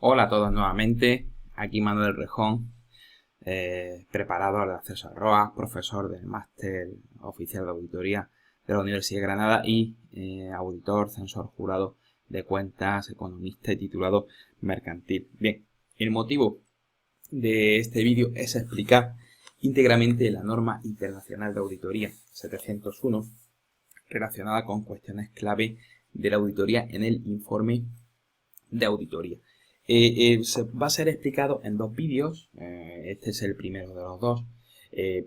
Hola a todos nuevamente, aquí Manuel Rejón, preparador de acceso al ROAS, profesor del Máster Oficial de Auditoría de la Universidad de Granada y auditor, censor jurado de cuentas, economista y titulado mercantil. Bien, el motivo de este vídeo es explicar íntegramente la norma internacional de auditoría 701 relacionada con cuestiones clave de la auditoría en el informe de auditoría. Se va a ser explicado en dos vídeos, este es el primero de los dos,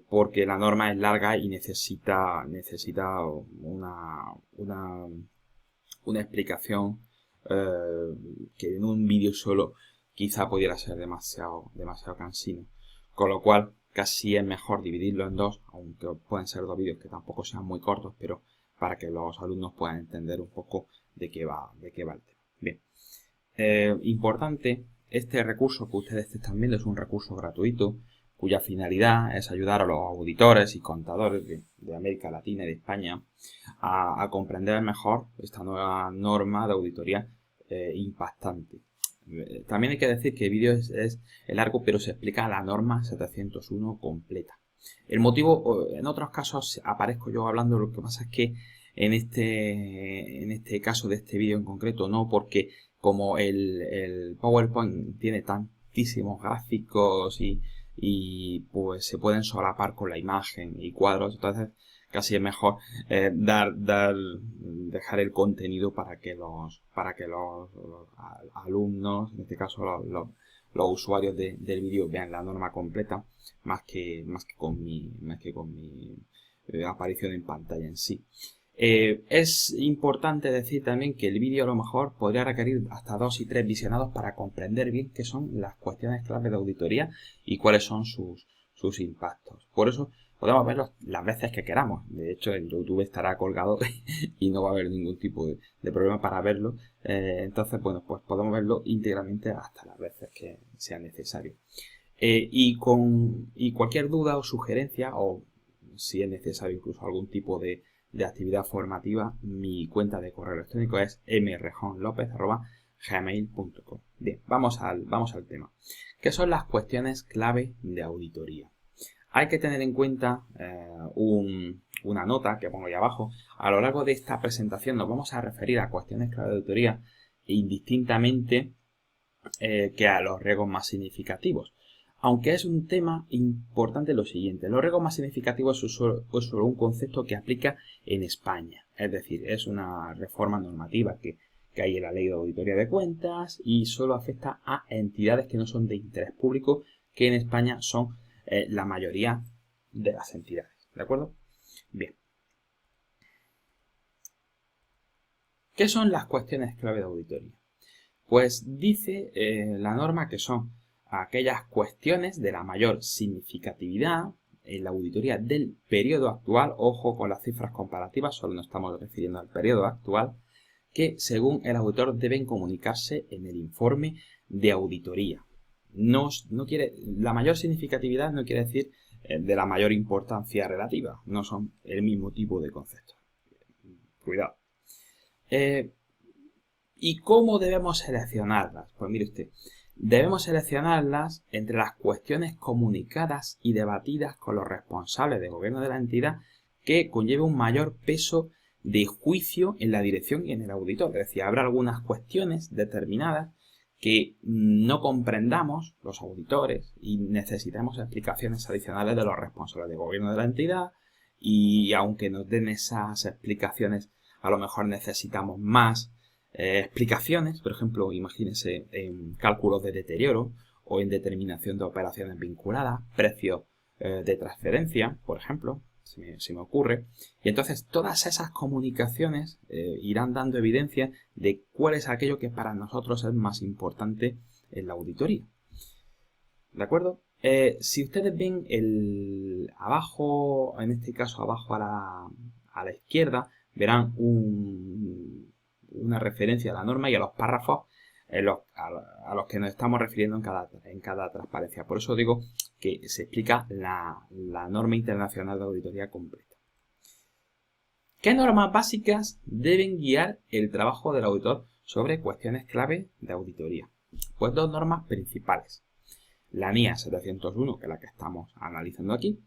porque la norma es larga y necesita una explicación que en un vídeo solo quizá pudiera ser demasiado cansino, con lo cual casi es mejor dividirlo en dos, aunque pueden ser dos vídeos que tampoco sean muy cortos, pero para que los alumnos puedan entender un poco de qué va el tema. Bien. Importante, este recurso que ustedes están viendo es un recurso gratuito cuya finalidad es ayudar a los auditores y contadores de América Latina y de España a comprender mejor esta nueva norma de auditoría impactante. También hay que decir que el vídeo es largo, pero se explica la norma 701 completa. El motivo, en otros casos aparezco yo hablando, lo que pasa es que en este caso de este vídeo en concreto no, porque como el PowerPoint tiene tantísimos gráficos y pues se pueden solapar con la imagen y cuadros, entonces casi es mejor dejar el contenido para que los alumnos, en este caso los usuarios del vídeo, vean la norma completa más que con mi aparición en pantalla en sí. Es importante decir también que el vídeo a lo mejor podría requerir hasta 2 y 3 visionados para comprender bien qué son las cuestiones clave de auditoría y cuáles son sus impactos. Por eso podemos verlos las veces que queramos. De hecho, el YouTube estará colgado y no va a haber ningún tipo de problema para verlo. Entonces, bueno, pues podemos verlo íntegramente hasta las veces que sea necesario. Y cualquier duda o sugerencia, o si es necesario incluso algún tipo de actividad formativa, mi cuenta de correo electrónico es mrejonlopez@gmail.com. Bien, vamos al tema. ¿Qué son las cuestiones clave de auditoría? Hay que tener en cuenta una nota que pongo ahí abajo. A lo largo de esta presentación nos vamos a referir a cuestiones clave de auditoría indistintamente que a los riesgos más significativos. Aunque es un tema importante lo siguiente, los riesgos más significativos es solo un concepto que aplica en España, es decir, es una reforma normativa que hay en la Ley de Auditoría de Cuentas y solo afecta a entidades que no son de interés público, que en España son la mayoría de las entidades, ¿de acuerdo? Bien. ¿Qué son las cuestiones clave de auditoría? Pues dice la norma que son aquellas cuestiones de la mayor significatividad en la auditoría del periodo actual, ojo con las cifras comparativas, solo nos estamos refiriendo al periodo actual, que según el auditor deben comunicarse en el informe de auditoría. La mayor significatividad no quiere decir de la mayor importancia relativa, no son el mismo tipo de conceptos. Cuidado. ¿Y cómo debemos seleccionarlas? Pues mire usted, debemos seleccionarlas entre las cuestiones comunicadas y debatidas con los responsables de gobierno de la entidad que conlleve un mayor peso de juicio en la dirección y en el auditor. Es decir, habrá algunas cuestiones determinadas que no comprendamos los auditores y necesitamos explicaciones adicionales de los responsables de gobierno de la entidad, y aunque nos den esas explicaciones, a lo mejor necesitamos más explicaciones, por ejemplo, imagínense en cálculos de deterioro o en determinación de operaciones vinculadas, precios de transferencia, por ejemplo, se me ocurre. Y entonces todas esas comunicaciones irán dando evidencia de cuál es aquello que para nosotros es más importante en la auditoría. ¿De acuerdo? Si ustedes ven abajo, en este caso abajo a la izquierda, verán una referencia a la norma y a los párrafos a los que nos estamos refiriendo en cada transparencia. Por eso digo que se explica la norma internacional de auditoría completa. ¿Qué normas básicas deben guiar el trabajo del auditor sobre cuestiones clave de auditoría? Pues dos normas principales. La NIA 701, que es la que estamos analizando aquí,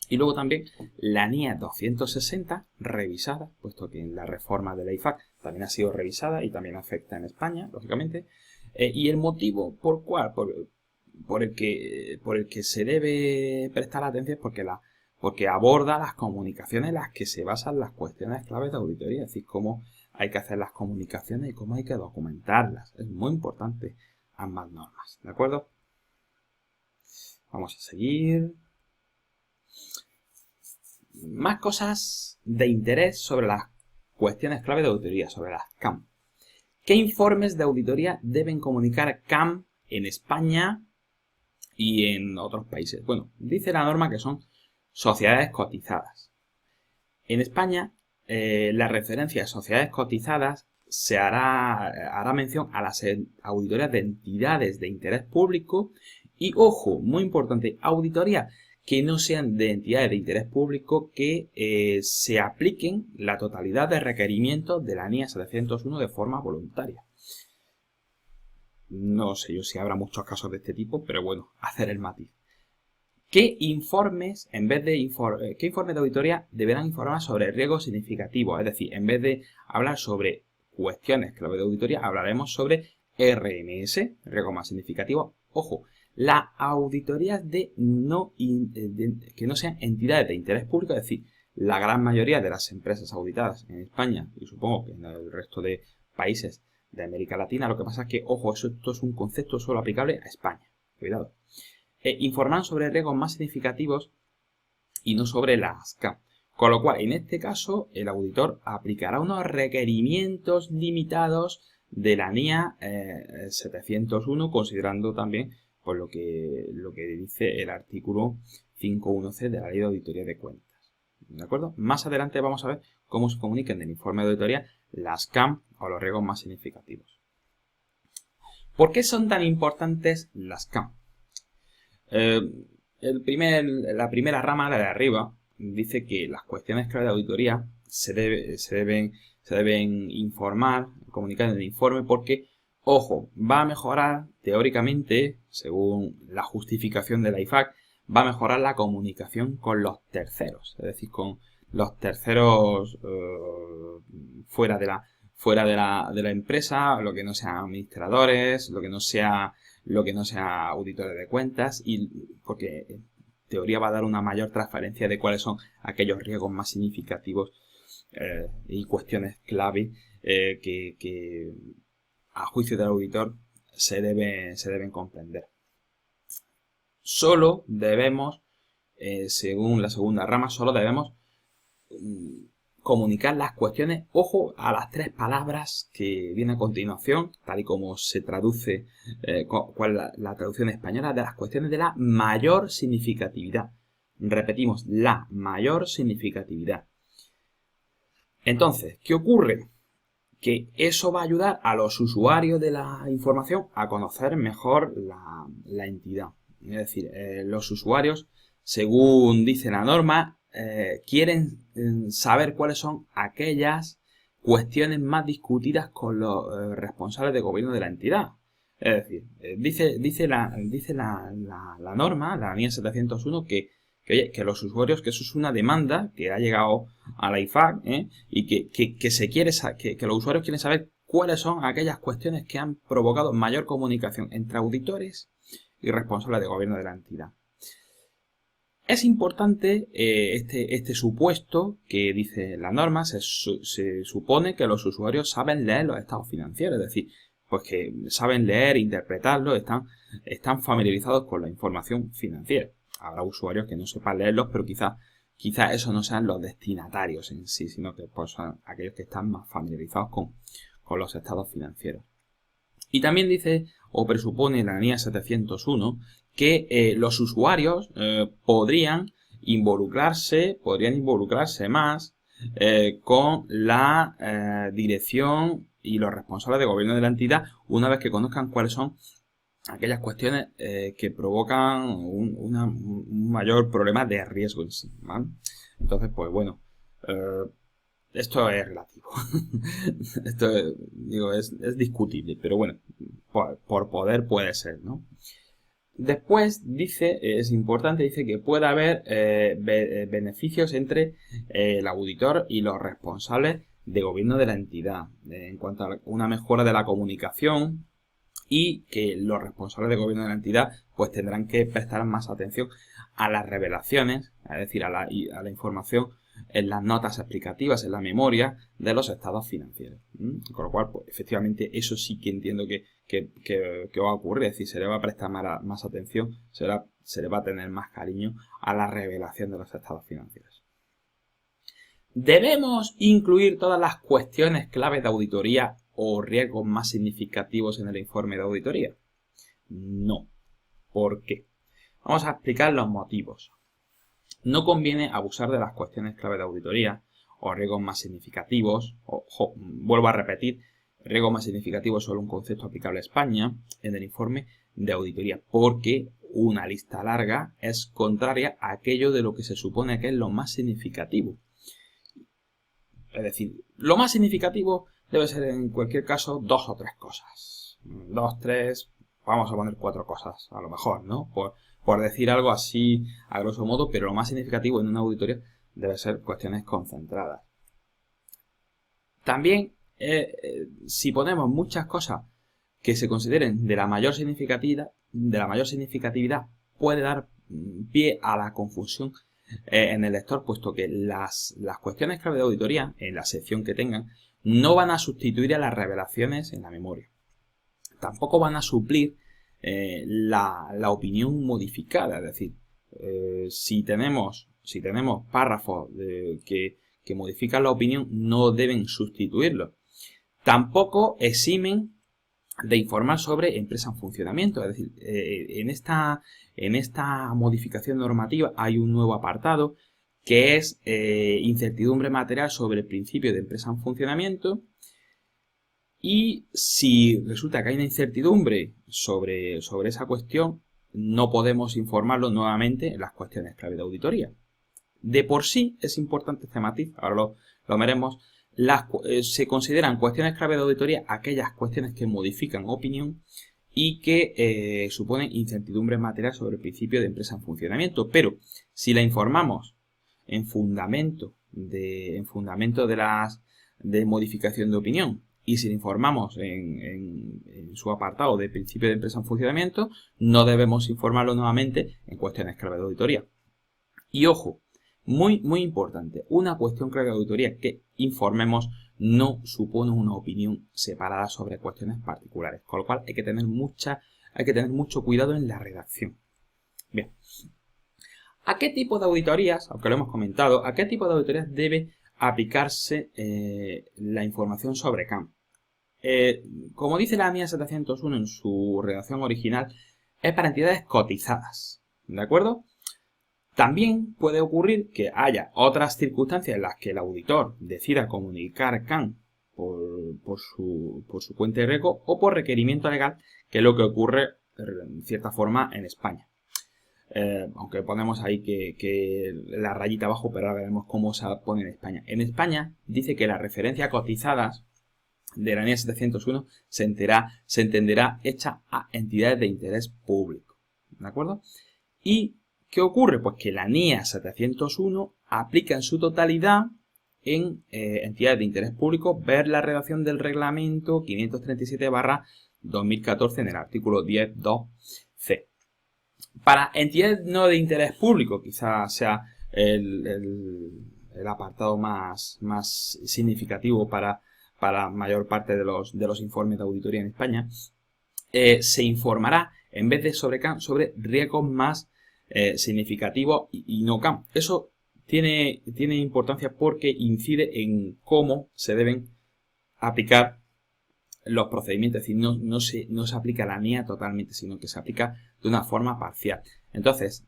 y luego también la NIA 260, revisada, puesto que en la reforma de la IFAC también ha sido revisada y también afecta en España, lógicamente. Y el motivo por el que se debe prestar atención es porque aborda las comunicaciones en las que se basan las cuestiones claves de auditoría, es decir, cómo hay que hacer las comunicaciones y cómo hay que documentarlas. Es muy importante ambas normas, ¿de acuerdo? Vamos a seguir. Más cosas de interés sobre las cuestiones clave de auditoría, sobre las CAM. ¿Qué informes de auditoría deben comunicar CAM en España y en otros países? Bueno, dice la norma que son sociedades cotizadas. En España, la referencia a sociedades cotizadas se hará mención a las auditorías de entidades de interés público y, ojo, muy importante, auditorías que no sean de entidades de interés público que se apliquen la totalidad de requerimientos de la NIA 701 de forma voluntaria. No sé yo si habrá muchos casos de este tipo, pero bueno, hacer el matiz. ¿Qué informes, qué informes de auditoría deberán informar sobre riesgos significativos? Es decir, en vez de hablar sobre cuestiones clave de auditoría, hablaremos sobre RMS, riesgos más significativos. Ojo, las auditorías que no sean entidades de interés público, es decir, la gran mayoría de las empresas auditadas en España y supongo que en el resto de países de América Latina, lo que pasa es que, ojo, esto es un concepto solo aplicable a España. Cuidado. Informan sobre riesgos más significativos y no sobre las CAM. Con lo cual, en este caso, el auditor aplicará unos requerimientos limitados de la NIA 701, considerando también pues, lo que dice el artículo 5.1c de la Ley de Auditoría de Cuentas. ¿De acuerdo? Más adelante vamos a ver cómo se comunican en el informe de auditoría las CAM o los riesgos más significativos. ¿Por qué son tan importantes las CAM? La primera rama, la de arriba, dice que las cuestiones clave de auditoría se deben informar, comunicar en el informe porque, ojo, va a mejorar teóricamente, según la justificación de la IFAC, va a mejorar la comunicación con los terceros, es decir, con los terceros fuera de la empresa, lo que no sean administradores, lo que no sea auditores de cuentas, y porque en teoría va a dar una mayor transparencia de cuáles son aquellos riesgos más significativos y cuestiones clave que a juicio del auditor se deben comprender. Solo debemos, según la segunda rama, solo debemos comunicar las cuestiones, ojo a las tres palabras que viene a continuación, tal y como se traduce, cuál es la traducción española, de las cuestiones de la mayor significatividad. Repetimos, la mayor significatividad. Entonces, ¿qué ocurre? Que eso va a ayudar a los usuarios de la información a conocer mejor la entidad. Es decir, los usuarios, según dice la norma, quieren saber cuáles son aquellas cuestiones más discutidas con los responsables de gobierno de la entidad. Es decir, dice la norma, la NIA 701, que los usuarios, que eso es una demanda que ha llegado a la IFAC, y que los usuarios quieren saber cuáles son aquellas cuestiones que han provocado mayor comunicación entre auditores y responsables de gobierno de la entidad. Es importante este supuesto que dice la norma. Se supone que los usuarios saben leer los estados financieros, es decir, pues que saben leer, interpretarlos, están familiarizados con la información financiera. Habrá usuarios que no sepan leerlos, pero quizá esos no sean los destinatarios en sí, sino que pues, son aquellos que están más familiarizados con los estados financieros. Y también dice o presupone la NIA 701 que los usuarios podrían involucrarse más con la dirección y los responsables de gobierno de la entidad una vez que conozcan cuáles son aquellas cuestiones que provocan un mayor problema de riesgo en sí, ¿vale? Entonces, pues bueno, esto es relativo. Esto, digo, es discutible, pero bueno, por poder puede ser, ¿no? Después dice, es importante, dice que puede haber beneficios entre el auditor y los responsables de gobierno de la entidad, en cuanto a una mejora de la comunicación, y que los responsables de gobierno de la entidad pues tendrán que prestar más atención a las revelaciones, es decir, a la información en las notas explicativas, en la memoria de los estados financieros. Con lo cual, pues, efectivamente, eso sí que entiendo que va a ocurrir, es decir, se le va a prestar más atención, se le va a tener más cariño a la revelación de los estados financieros. ¿Debemos incluir todas las cuestiones claves de auditoría o riesgos más significativos en el informe de auditoría? No. ¿Por qué? Vamos a explicar los motivos. No conviene abusar de las cuestiones clave de auditoría o riesgos más significativos. Vuelvo a repetir, riesgos más significativos es solo un concepto aplicable a España en el informe de auditoría, porque una lista larga es contraria a aquello de lo que se supone que es lo más significativo. Es decir, lo más significativo debe ser en cualquier caso 2 o 3 cosas. 2, 3, vamos a poner 4 cosas a lo mejor, ¿no? Por decir algo así a grosso modo, pero lo más significativo en una auditoría debe ser cuestiones concentradas. También, si ponemos muchas cosas que se consideren de la mayor significatividad, puede dar pie a la confusión en el lector, puesto que las cuestiones clave de auditoría, en la sección que tengan, no van a sustituir a las revelaciones en la memoria. Tampoco van a suplir la opinión modificada, es decir, si tenemos párrafos que modifican la opinión, no deben sustituirlo. Tampoco eximen de informar sobre empresa en funcionamiento, es decir, en esta modificación normativa hay un nuevo apartado que es incertidumbre material sobre el principio de empresa en funcionamiento, y si resulta que hay una incertidumbre sobre esa cuestión, no podemos informarlo nuevamente en las cuestiones clave de auditoría. De por sí es importante este matiz, ahora lo veremos. Se consideran cuestiones clave de auditoría aquellas cuestiones que modifican opinión y que suponen incertidumbre material sobre el principio de empresa en funcionamiento. Pero si la informamos en fundamento de modificación de opinión, y si la informamos en su apartado de principio de empresa en funcionamiento, no debemos informarlo nuevamente en cuestiones clave de auditoría. Y ojo, muy, muy importante, una cuestión clave de auditoría que informemos no supone una opinión separada sobre cuestiones particulares, con lo cual hay que tener mucho cuidado en la redacción. Bien, ¿a qué tipo de auditorías, aunque lo hemos comentado, a qué tipo de auditorías debe aplicarse la información sobre CAM? Como dice la NIA 701 en su redacción original, es para entidades cotizadas, ¿de acuerdo? También puede ocurrir que haya otras circunstancias en las que el auditor decida comunicar CAM por su cuenta de riesgo o por requerimiento legal, que es lo que ocurre en cierta forma en España. Aunque ponemos ahí que la rayita abajo, pero ahora veremos cómo se pone en España. En España dice que la referencia a cotizadas de la NIA 701 se entenderá hecha a entidades de interés público, ¿de acuerdo? ¿Y qué ocurre? Pues que la NIA 701 aplica en su totalidad en entidades de interés público. Ver la redacción del reglamento 537/2014 en el artículo 10.2c. Para entidades no de interés público, quizás sea el apartado más significativo para mayor parte de los informes de auditoría en España, se informará, en vez de sobre CAM, sobre riesgos más significativos y no CAM. Eso tiene importancia porque incide en cómo se deben aplicar los procedimientos, es decir, no se aplica la NIA totalmente, sino que se aplica de una forma parcial. Entonces,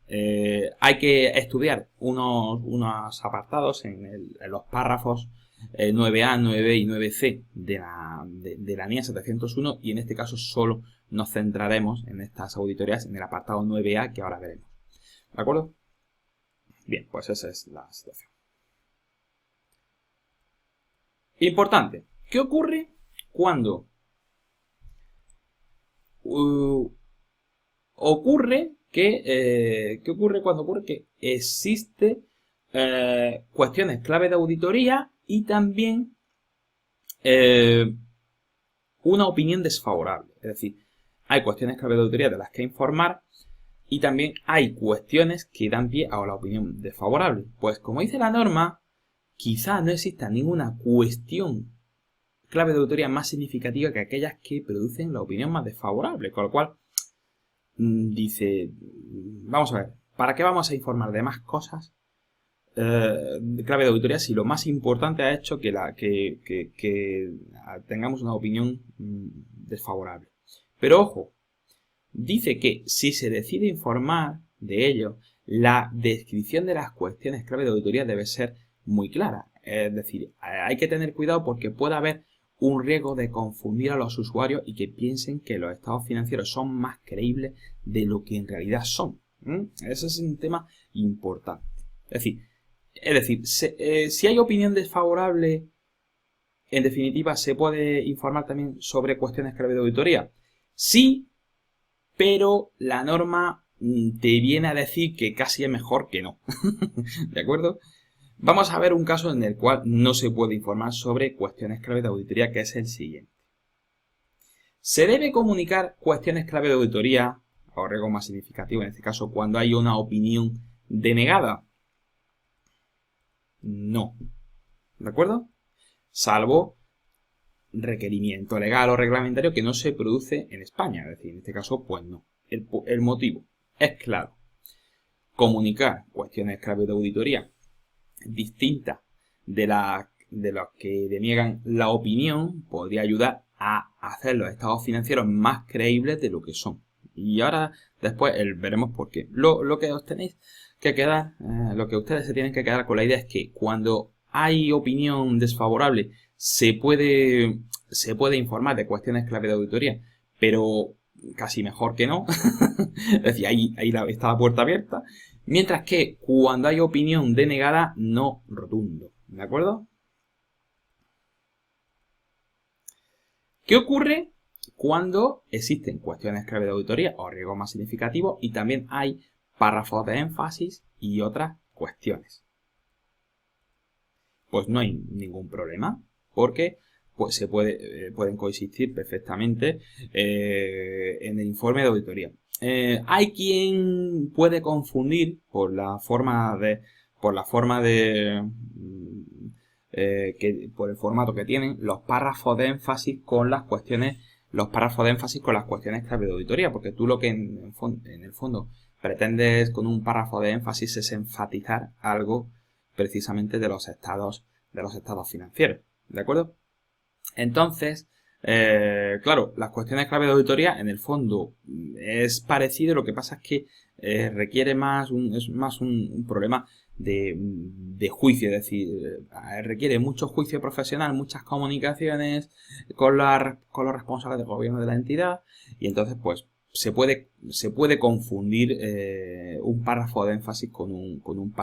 hay que estudiar unos apartados en los párrafos 9A, 9B y 9C de la NIA 701, y en este caso solo nos centraremos en estas auditorías en el apartado 9A que ahora veremos. ¿De acuerdo? Bien, pues esa es la situación. Importante. ¿Qué ocurre cuando ocurre que existe cuestiones clave de auditoría y también una opinión desfavorable? Es decir, hay cuestiones clave de auditoría de las que informar y también hay cuestiones que dan pie a la opinión desfavorable. Pues como dice la norma, quizá no exista ninguna cuestión clave de auditoría más significativa que aquellas que producen la opinión más desfavorable. Con lo cual, dice, vamos a ver, ¿para qué vamos a informar de más cosas clave de auditoría si lo más importante ha hecho que tengamos una opinión desfavorable? Pero ojo, dice que si se decide informar de ello, la descripción de las cuestiones clave de auditoría debe ser muy clara. Es decir, hay que tener cuidado porque puede haber un riesgo de confundir a los usuarios y que piensen que los estados financieros son más creíbles de lo que en realidad son. Ese es un tema importante. Es decir, si hay opinión desfavorable, en definitiva, ¿se puede informar también sobre cuestiones clave de auditoría? Sí, pero la norma te viene a decir que casi es mejor que no. ¿De acuerdo? Vamos a ver un caso en el cual no se puede informar sobre cuestiones clave de auditoría, que es el siguiente. ¿Se debe comunicar cuestiones clave de auditoría, o riesgo más significativo en este caso, cuando hay una opinión denegada? No. ¿De acuerdo? Salvo requerimiento legal o reglamentario que no se produce en España. Es decir, en este caso, pues no. El motivo es claro. Comunicar cuestiones clave de auditoría distintas de los que deniegan la opinión podría ayudar a hacer los estados financieros más creíbles de lo que son. Y ahora después veremos por qué. Lo que os tenéis que quedar, lo que ustedes se tienen que quedar con la idea es que cuando hay opinión desfavorable se puede informar de cuestiones clave de auditoría, pero casi mejor que no. Es decir, ahí está la puerta abierta. Mientras que cuando hay opinión denegada, no rotundo. ¿De acuerdo? ¿Qué ocurre cuando existen cuestiones clave de auditoría o riesgos más significativos y también hay párrafos de énfasis y otras cuestiones? Pues no hay ningún problema, porque pues pueden coexistir perfectamente en el informe de auditoría. Hay quien puede confundir por el formato que tienen los párrafos de énfasis con las cuestiones clave de auditoría, porque tú lo que en el fondo pretendes con un párrafo de énfasis es enfatizar algo precisamente de los estados financieros, ¿de acuerdo? Entonces, claro, las cuestiones clave de auditoría en el fondo es parecido, lo que pasa es que requiere es más un problema de juicio, es decir, requiere mucho juicio profesional, muchas comunicaciones con los responsables del gobierno de la entidad y entonces pues se puede confundir un párrafo de énfasis con un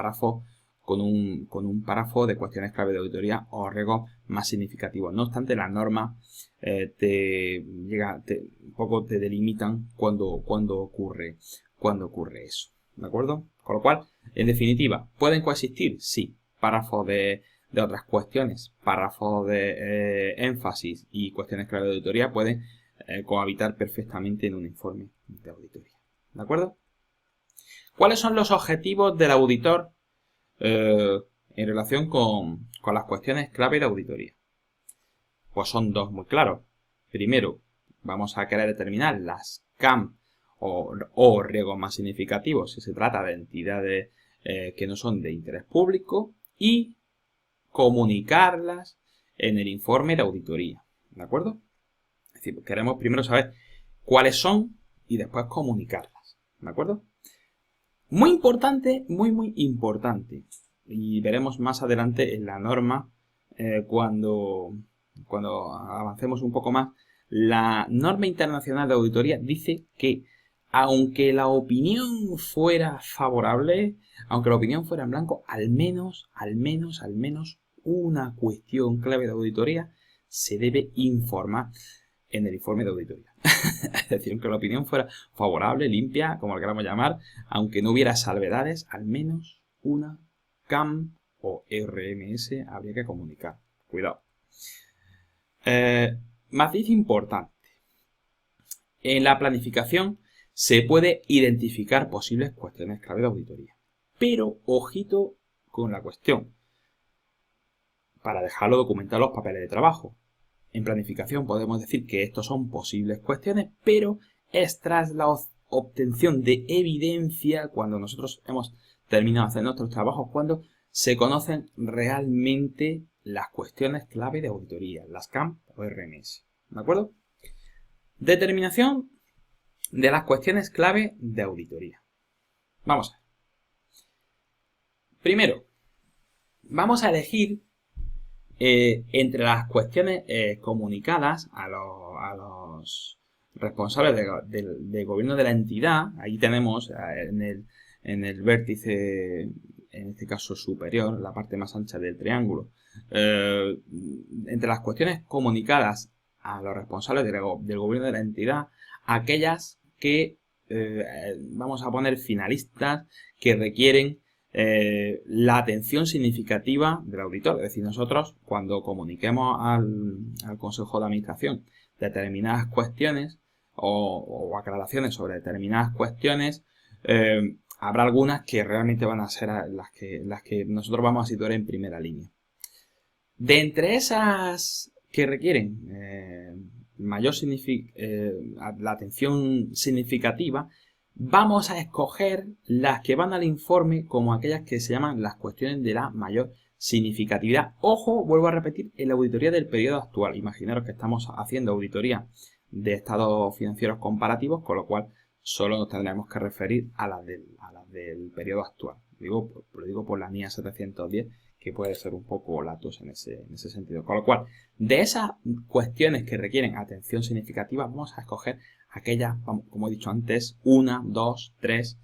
párrafo de cuestiones clave de auditoría o riesgos más significativos. No obstante, las normas un poco te delimitan cuando ocurre eso. ¿De acuerdo? Con lo cual, en definitiva, ¿pueden coexistir? Sí. Párrafos de otras cuestiones, párrafos de énfasis y cuestiones clave de auditoría pueden cohabitar perfectamente en un informe de auditoría. ¿De acuerdo? ¿Cuáles son los objetivos del auditor en relación con las cuestiones clave de auditoría? Pues son dos muy claros. Primero, vamos a querer determinar las CAM o riesgos más significativos si se trata de entidades que no son de interés público y comunicarlas en el informe de auditoría. ¿De acuerdo? Es decir, queremos primero saber cuáles son y después comunicarlas. ¿De acuerdo? Muy importante, muy importante. Y veremos más adelante en la norma cuando avancemos un poco más. La norma internacional de auditoría dice que aunque la opinión fuera favorable, aunque la opinión fuera en blanco, al menos una cuestión clave de auditoría, se debe informar en el informe de auditoría. Es decir, aunque la opinión fuera favorable, limpia, como lo queramos llamar, aunque no hubiera salvedades, al menos una CAM o RMS habría que comunicar. Cuidado. Matiz importante. En la planificación se puede identificar posibles cuestiones clave de auditoría. Pero, ojito con la cuestión. Para dejarlo documentado en los papeles de trabajo. En planificación podemos decir que estos son posibles cuestiones, pero es tras la obtención de evidencia, cuando nosotros hemos terminado de hacer nuestros trabajos, cuando se conocen realmente las cuestiones clave de auditoría, las CAM o RMS. ¿De acuerdo? Determinación de las cuestiones clave de auditoría. Vamos a ver. Primero, vamos a elegir entre las cuestiones comunicadas a los responsables del gobierno de la entidad. Ahí tenemos en el vértice, en este caso superior, la parte más ancha del triángulo, entre las cuestiones comunicadas a los responsables del gobierno de la entidad, aquellas que vamos a poner finalistas, que requieren la atención significativa del auditor. Es decir, nosotros cuando comuniquemos al Consejo de Administración determinadas cuestiones o aclaraciones sobre determinadas cuestiones, habrá algunas que realmente van a ser las que nosotros vamos a situar en primera línea. De entre esas que requieren la atención significativa, vamos a escoger las que van al informe como aquellas que se llaman las cuestiones de la mayor significatividad. Ojo, vuelvo a repetir, en la auditoría del periodo actual. Imaginaros que estamos haciendo auditoría de estados financieros comparativos, con lo cual solo nos tendremos que referir a las del periodo actual. Lo digo por la NIA 710, que puede ser un poco latus en ese sentido. Con lo cual, de esas cuestiones que requieren atención significativa, vamos a escoger aquellas, como he dicho antes, 1, 2, 3,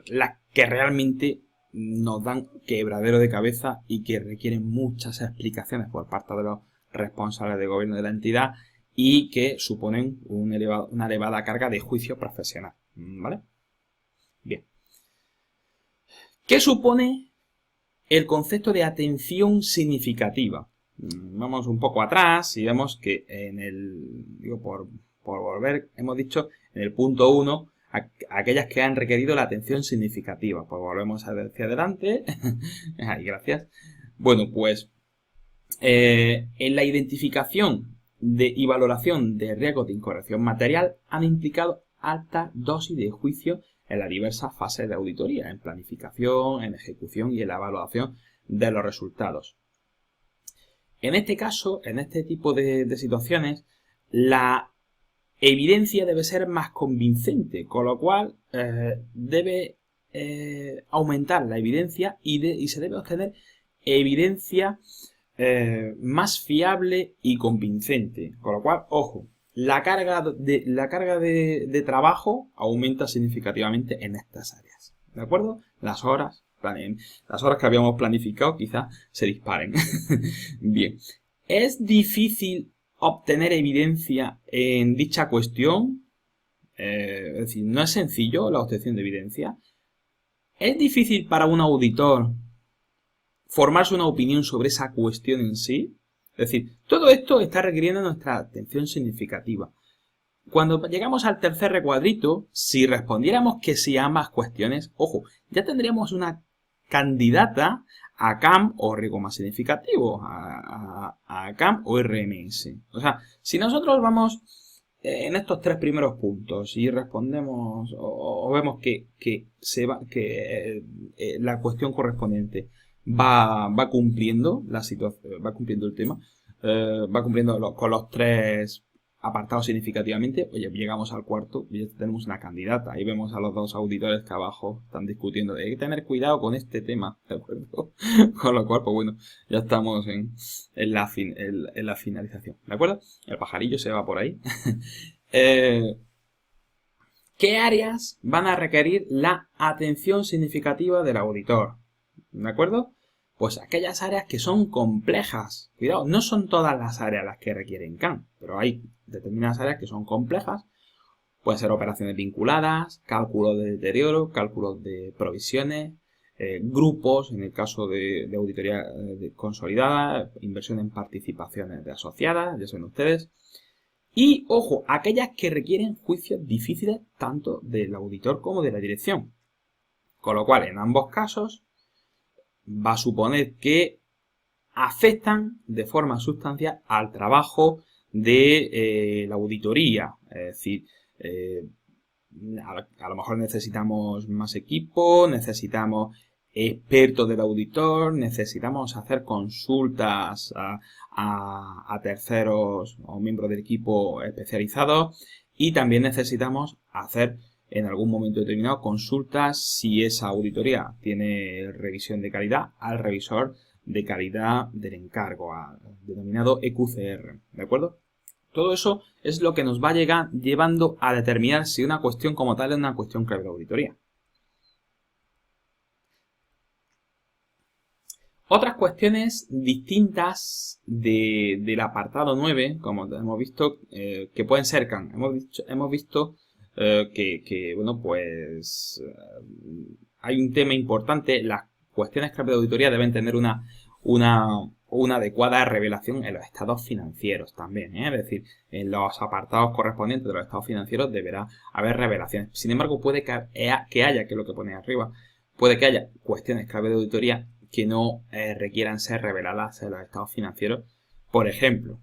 las que realmente nos dan quebradero de cabeza y que requieren muchas explicaciones por parte de los responsables de gobierno de la entidad y que suponen una elevada carga de juicio profesional. ¿Vale? Bien. ¿Qué supone el concepto de atención significativa? Vamos un poco atrás y vemos que por volver, hemos dicho en el punto 1, aquellas que han requerido la atención significativa. Pues volvemos hacia adelante. Ay, gracias. Bueno, pues en la identificación y valoración de riesgos de incorrección material han implicado alta dosis de juicio en las diversas fases de auditoría, en planificación, en ejecución y en la evaluación de los resultados. En este caso, en este tipo de situaciones, la evidencia debe ser más convincente, con lo cual debe aumentar la evidencia y se debe obtener evidencia más fiable y convincente. Con lo cual, ojo, la carga de trabajo aumenta significativamente en estas áreas. ¿De acuerdo? Las horas que habíamos planificado quizás se disparen. Bien. ¿Es difícil obtener evidencia en dicha cuestión? Es decir, ¿no es sencillo la obtención de evidencia? ¿Es difícil para un auditor formarse una opinión sobre esa cuestión en sí? Es decir, todo esto está requiriendo nuestra atención significativa. Cuando llegamos al tercer recuadrito, si respondiéramos que sí a ambas cuestiones, ojo, ya tendríamos una candidata a CAM o riesgo más significativo, a CAM o RMS. O sea, si nosotros vamos en estos tres primeros puntos y respondemos o vemos que la cuestión correspondiente va cumpliendo la situación, va cumpliendo el tema, va cumpliendo con los tres apartados significativamente, oye, llegamos al cuarto y ya tenemos una candidata. Ahí vemos a los dos auditores que abajo están discutiendo. Hay que tener cuidado con este tema, ¿de acuerdo? Con lo cual, pues bueno, ya estamos en la finalización, ¿de acuerdo? El pajarillo se va por ahí. ¿Qué áreas van a requerir la atención significativa del auditor? ¿De acuerdo? Pues aquellas áreas que son complejas. Cuidado, no son todas las áreas las que requieren CAN, pero hay determinadas áreas que son complejas. Pueden ser operaciones vinculadas, cálculos de deterioro, cálculos de provisiones, grupos, en el caso de auditoría consolidada, inversión en participaciones de asociadas, ya saben ustedes. Y, ojo, aquellas que requieren juicios difíciles tanto del auditor como de la dirección. Con lo cual, en ambos casos, va a suponer que afectan de forma sustancial al trabajo de la auditoría. Es decir, a lo mejor necesitamos más equipo, necesitamos expertos del auditor, necesitamos hacer consultas a terceros o miembros del equipo especializados y también necesitamos hacer en algún momento determinado consultas si esa auditoría tiene revisión de calidad al revisor de calidad del encargo, denominado EQCR, ¿de acuerdo? Todo eso es lo que nos va llevando a determinar si una cuestión como tal es una cuestión clave de auditoría. Otras cuestiones distintas del apartado 9, como hemos visto, que pueden ser CAN. Hemos visto que bueno, pues hay un tema importante. Las cuestiones clave de auditoría deben tener una adecuada revelación en los estados financieros también, ¿eh? Es decir, en los apartados correspondientes de los estados financieros deberá haber revelaciones. Sin embargo, puede que haya, que es lo que pone arriba, puede que haya cuestiones clave de auditoría que no requieran ser reveladas en los estados financieros. Por ejemplo,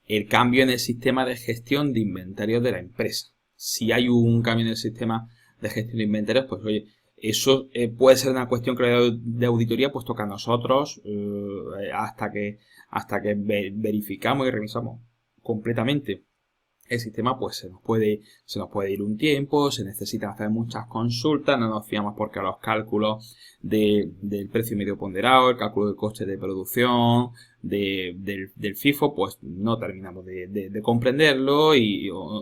el cambio en el sistema de gestión de inventarios de la empresa. Si hay un cambio en el sistema de gestión de inventarios, pues oye, eso puede ser una cuestión de auditoría, puesto que a nosotros, hasta que verificamos y revisamos completamente el sistema, pues se nos puede ir un tiempo, se necesita hacer muchas consultas, no nos fiamos porque los cálculos del precio medio ponderado, el cálculo del coste de producción, del FIFO, pues no terminamos de comprenderlo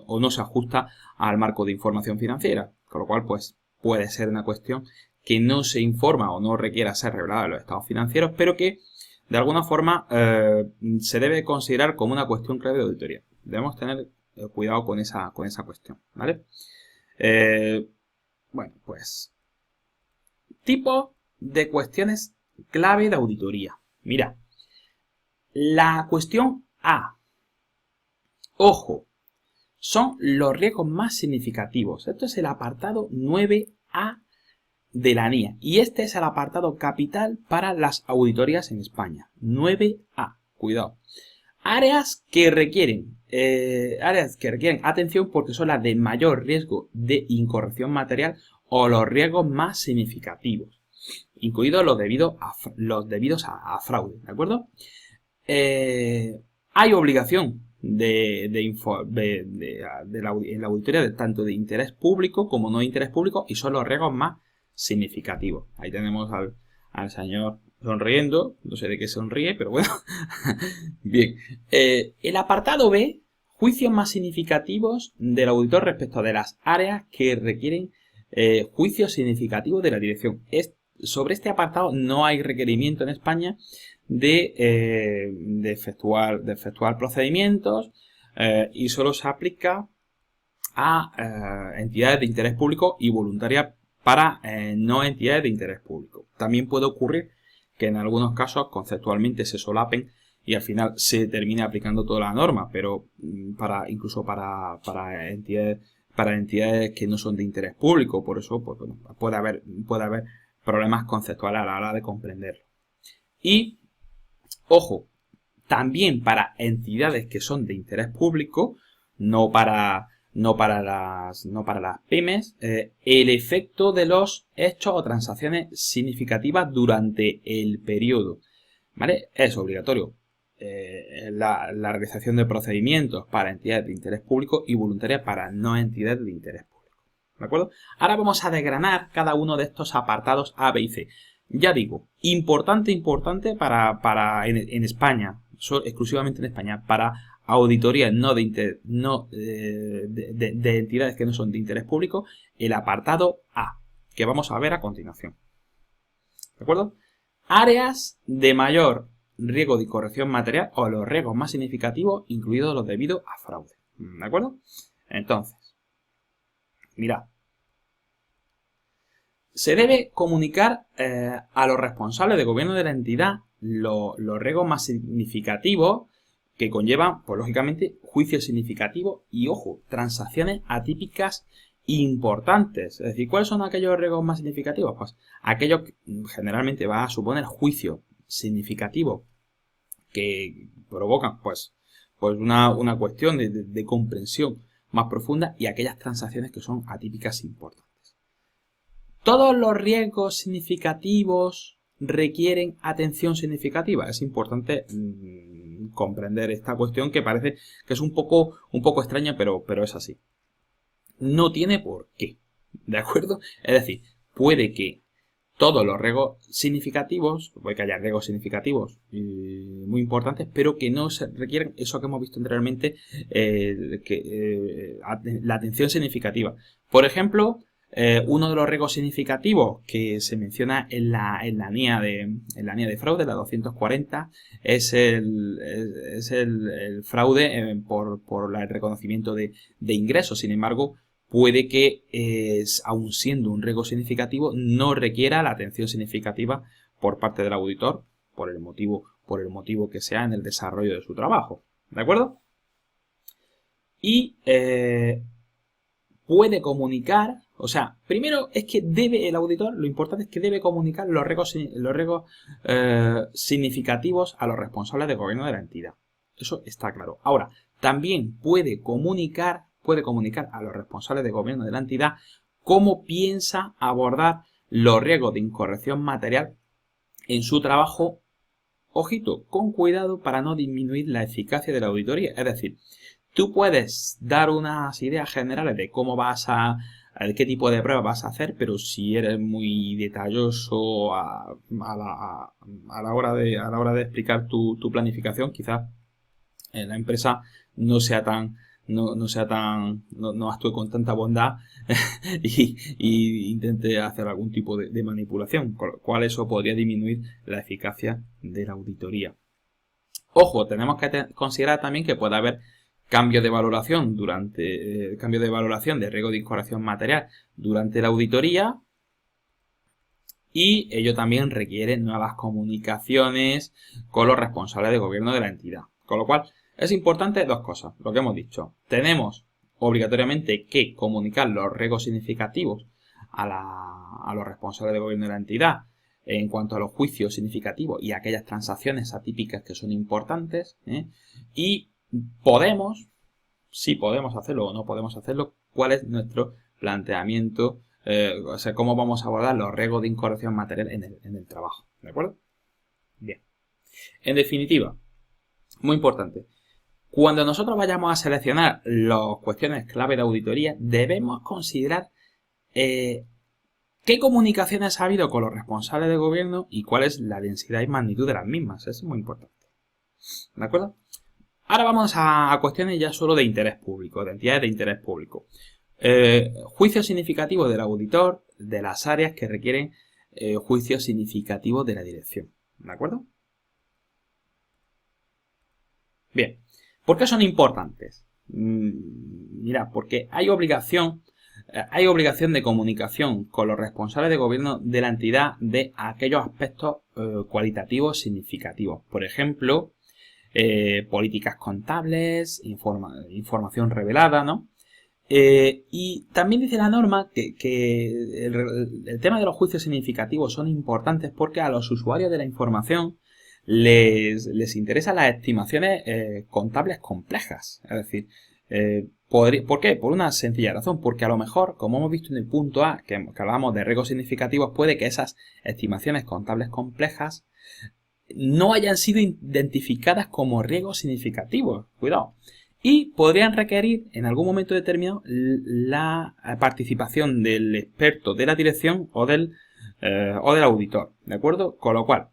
o no se ajusta al marco de información financiera, con lo cual pues puede ser una cuestión que no se informa o no requiera ser revelada en los estados financieros, pero que de alguna forma se debe considerar como una cuestión clave de auditoría. Debemos tener cuidado con esa cuestión, ¿vale? Bueno, pues tipo de cuestiones clave de auditoría. Mira, la cuestión A. Ojo, son los riesgos más significativos. Esto es el apartado 9A de la NIA. Y este es el apartado capital para las auditorías en España. 9A. Cuidado. Áreas que requieren atención porque son las de mayor riesgo de incorrección material o los riesgos más significativos, incluidos los debidos a fraude, ¿de acuerdo? Hay obligación en la auditoría tanto de interés público como no de interés público y son los riesgos más significativos. Ahí tenemos al señor sonriendo, no sé de qué sonríe, pero bueno. Bien, el apartado B, juicios más significativos del auditor respecto de las áreas que requieren juicios significativos de la dirección. Sobre este apartado no hay requerimiento en España de efectuar procedimientos y solo se aplica a entidades de interés público y voluntarias para no entidades de interés público. También puede ocurrir que en algunos casos conceptualmente se solapen y al final se termine aplicando toda la norma, pero incluso para entidades que no son de interés público, por eso pues, bueno, puede haber problemas conceptuales a la hora de comprenderlo. Y, ojo, también para entidades que son de interés público, no para las pymes, el efecto de los hechos o transacciones significativas durante el periodo, ¿vale? Es obligatorio la realización de procedimientos para entidades de interés público y voluntarias para no entidades de interés público, ¿de acuerdo? Ahora vamos a desgranar cada uno de estos apartados A, B y C. Ya digo, importante en España, exclusivamente en España, para auditorías de entidades que no son de interés público, el apartado A, que vamos a ver a continuación. ¿De acuerdo? Áreas de mayor riesgo de incorrección material o los riesgos más significativos, incluidos los debidos a fraude. ¿De acuerdo? Entonces, mirad. Se debe comunicar a los responsables de gobierno de la entidad los riesgos más significativos que conllevan, pues lógicamente, juicios significativos y, ojo, transacciones atípicas importantes. Es decir, ¿cuáles son aquellos riesgos más significativos? Pues aquellos que generalmente va a suponer juicios significativos que provocan pues una cuestión de comprensión más profunda y aquellas transacciones que son atípicas e importantes. ¿Todos los riesgos significativos requieren atención significativa? Es importante comprender esta cuestión que parece que es un poco extraña, pero es así. No tiene por qué, ¿de acuerdo? Es decir, puede que todos los riesgos significativos, puede que haya riesgos significativos muy importantes, pero que no se requieren eso que hemos visto anteriormente, la atención significativa. Por ejemplo, uno de los riesgos significativos que se menciona en la NIA de fraude, la 240, es el fraude por el reconocimiento de ingresos. Sin embargo, puede que, aun siendo un riesgo significativo, no requiera la atención significativa por parte del auditor, por el motivo que sea en el desarrollo de su trabajo. ¿De acuerdo? Y puede comunicar, o sea, primero es que el auditor, lo importante es que debe comunicar los riesgos significativos a los responsables de gobierno de la entidad. Eso está claro. Ahora, también puede comunicar a los responsables de gobierno de la entidad cómo piensa abordar los riesgos de incorrección material en su trabajo, ojito, con cuidado para no disminuir la eficacia de la auditoría. Es decir, tú puedes dar unas ideas generales de cómo qué tipo de pruebas vas a hacer, pero si eres muy detalloso a la hora de explicar tu planificación, quizás la empresa no actúe con tanta bondad y intente hacer algún tipo de manipulación, con lo cual eso podría disminuir la eficacia de la auditoría. Ojo, tenemos que considerar también que puede haber cambio de valoración de riesgo de incorrección material durante la auditoría, y ello también requiere nuevas comunicaciones con los responsables de gobierno de la entidad. Con lo cual, es importante dos cosas, lo que hemos dicho. Tenemos obligatoriamente que comunicar los riesgos significativos a los responsables de gobierno de la entidad en cuanto a los juicios significativos y aquellas transacciones atípicas que son importantes, y si podemos hacerlo o no podemos hacerlo, cuál es nuestro planteamiento, o sea, cómo vamos a abordar los riesgos de incorrección material en el trabajo. ¿De acuerdo? Bien. En definitiva, muy importante, cuando nosotros vayamos a seleccionar las cuestiones clave de auditoría, debemos considerar qué comunicaciones ha habido con los responsables de gobierno y cuál es la densidad y magnitud de las mismas. Eso es muy importante. ¿De acuerdo? Ahora vamos a cuestiones ya solo de interés público, de entidades de interés público. Juicio significativo del auditor de las áreas que requieren juicio significativo de la dirección. ¿De acuerdo? Bien. ¿Por qué son importantes? Mira, porque hay obligación de comunicación con los responsables de gobierno de la entidad de aquellos aspectos cualitativos significativos. Por ejemplo, políticas contables, información revelada, ¿no? Y también dice la norma que el tema de los juicios significativos son importantes porque a los usuarios de la información les interesan las estimaciones contables complejas. Es decir, ¿por qué? Por una sencilla razón, porque a lo mejor, como hemos visto en el punto A, que hablábamos de riesgos significativos, puede que esas estimaciones contables complejas no hayan sido identificadas como riesgos significativos. Cuidado. Y podrían requerir en algún momento determinado la participación del experto de la dirección o del auditor. ¿De acuerdo? Con lo cual,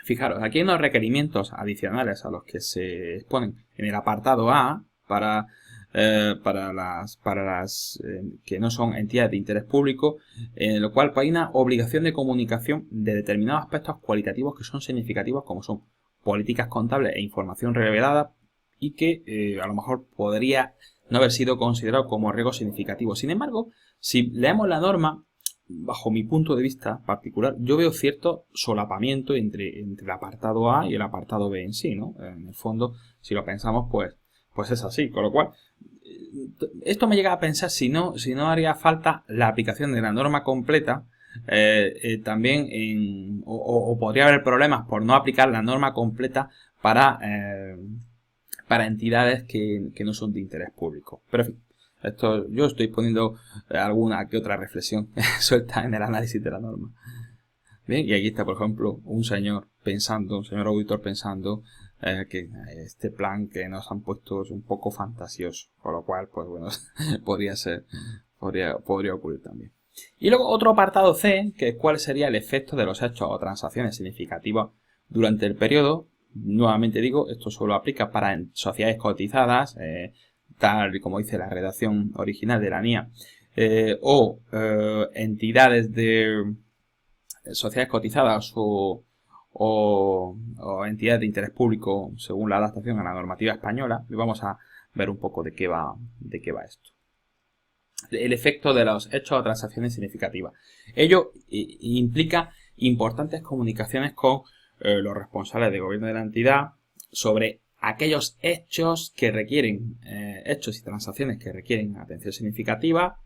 fijaros, aquí hay unos requerimientos adicionales a los que se exponen en el apartado A para que no son entidades de interés público, en lo cual pues, hay una obligación de comunicación de determinados aspectos cualitativos que son significativos, como son políticas contables e información revelada, y que a lo mejor podría no haber sido considerado como riesgo significativo. Sin embargo, si leemos la norma, bajo mi punto de vista particular, yo veo cierto solapamiento entre el apartado A y el apartado B en sí, ¿no? En el fondo, si lo pensamos, pues es así. Con lo cual, esto me llega a pensar si no haría falta la aplicación de la norma completa, también o podría haber problemas por no aplicar la norma completa para entidades que no son de interés público. Pero en fin, esto yo estoy poniendo alguna que otra reflexión suelta en el análisis de la norma. Bien, y aquí está, por ejemplo, un señor auditor pensando que este plan que nos han puesto es un poco fantasioso, con lo cual, pues bueno, podría ocurrir también. Y luego otro apartado C, que es cuál sería el efecto de los hechos o transacciones significativas durante el periodo. Nuevamente digo, esto solo aplica para sociedades cotizadas, tal y como dice la redacción original de la NIA, o entidades de sociedades cotizadas o entidades de interés público según la adaptación a la normativa española. Y vamos a ver un poco de qué va esto. El efecto de los hechos o transacciones significativas. Ello implica importantes comunicaciones con los responsables de gobierno de la entidad sobre aquellos hechos que requieren, hechos y transacciones que requieren atención significativa,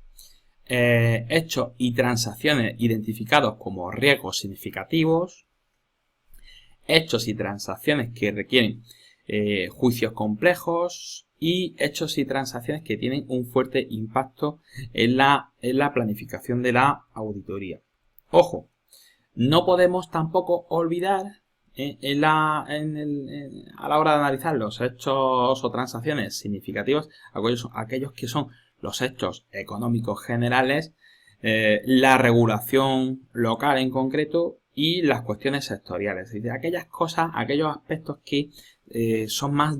hechos y transacciones identificados como riesgos significativos, hechos y transacciones que requieren juicios complejos y hechos y transacciones que tienen un fuerte impacto en la planificación de la auditoría. Ojo, no podemos tampoco olvidar a la hora de analizar los hechos o transacciones significativos, aquellos que son los hechos económicos generales, la regulación local en concreto y las cuestiones sectoriales. Es decir, aquellas cosas, aquellos aspectos que son más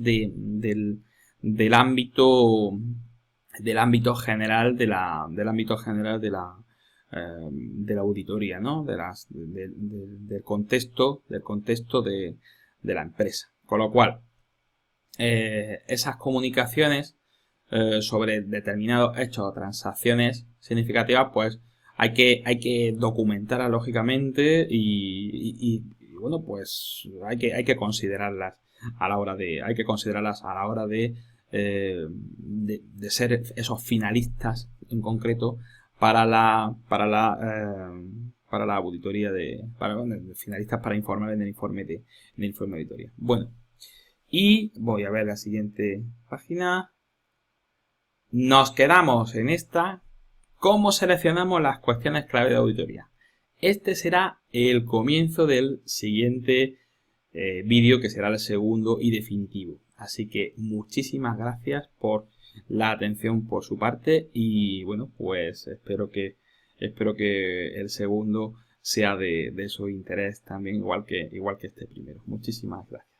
del ámbito general de la auditoría, ¿no? Del contexto de la empresa. Con lo cual, esas comunicaciones sobre determinados hechos o transacciones significativas, pues hay que documentarlas lógicamente y bueno, pues hay que considerarlas a la hora de ser esos finalistas en concreto para la auditoría finalistas para informar en el informe de auditoría. Bueno, y voy a ver la siguiente página. Nos quedamos en esta. ¿Cómo seleccionamos las cuestiones clave de auditoría? Este será el comienzo del siguiente vídeo, que será el segundo y definitivo. Así que muchísimas gracias por la atención por su parte y bueno, pues espero que el segundo sea de su interés también, igual que este primero. Muchísimas gracias.